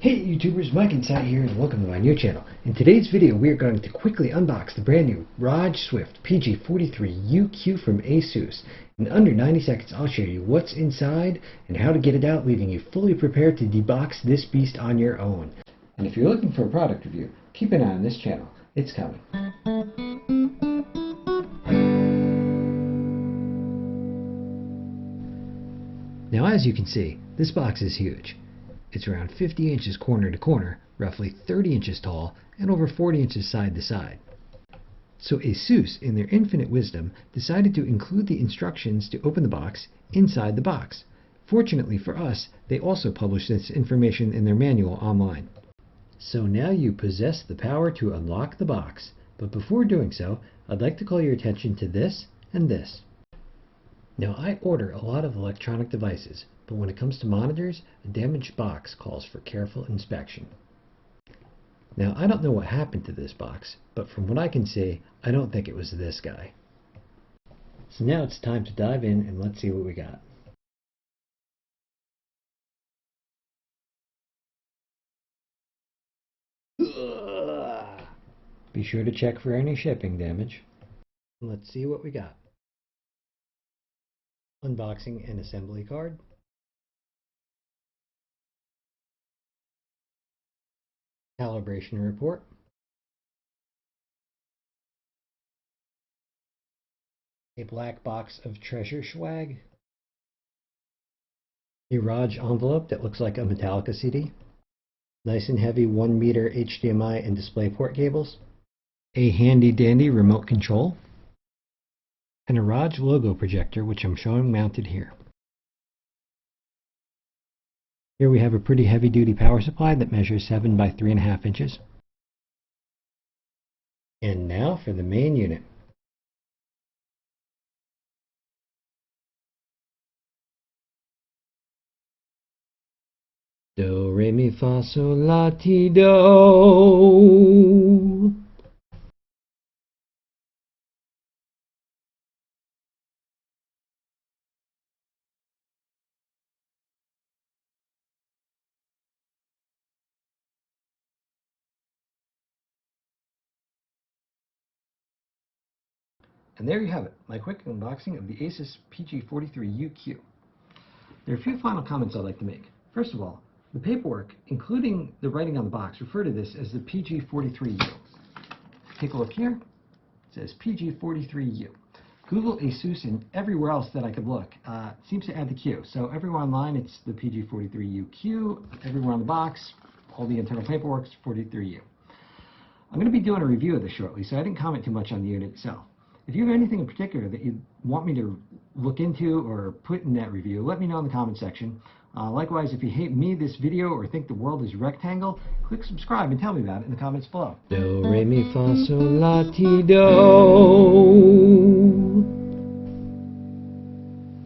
Hey YouTubers, Mike and Sat here and welcome to my new channel. In today's video we are going to quickly unbox the brand new ROG Swift PG43UQ from Asus. In under 90 seconds I'll show you what's inside and how to get it out, leaving you fully prepared to debox this beast on your own. And if you're looking for a product review, keep an eye on this channel. It's coming. Now as you can see, this box is huge. It's around 50 inches corner to corner, roughly 30 inches tall, and over 40 inches side to side. So Asus, in their infinite wisdom, decided to include the instructions to open the box inside the box. Fortunately for us, they also published this information in their manual online. So now you possess the power to unlock the box. But before doing so, I'd like to call your attention to this and this. Now I order a lot of electronic devices, but when it comes to monitors, a damaged box calls for careful inspection. Now I don't know what happened to this box, but from what I can see, I don't think it was this guy. So now it's time to dive in and let's see what we got. Be sure to check for any shipping damage. Let's see what we got. Unboxing and assembly card. Calibration report. A black box of treasure swag. A ROG envelope that looks like a Metallica CD. Nice and heavy 1 meter HDMI and DisplayPort cables. A handy dandy remote control. And a ROG logo projector, which I'm showing mounted here. Here we have a pretty heavy duty power supply that measures 7 by 3.5 inches. And now for the main unit. Do, re, mi, fa, sol, la, ti, do. And there you have it, my quick unboxing of the Asus PG43UQ. There are a few final comments I'd like to make. First of all, the paperwork, including the writing on the box, refer to this as the PG43U. Take a look here. It says PG43U. Google, Asus, and everywhere else that I could look seems to add the Q. So everywhere online it's the PG43UQ, everywhere on the box, all the internal paperwork is 43U. I'm going to be doing a review of this shortly, so I didn't comment too much on the unit itself. If you have anything in particular that you want me to look into or put in that review, let me know in the comment section. Likewise, if you hate me, this video, or think the world is rectangle, click subscribe and tell me about it in the comments below. Do, re, mi, fa, sol, la, ti, do.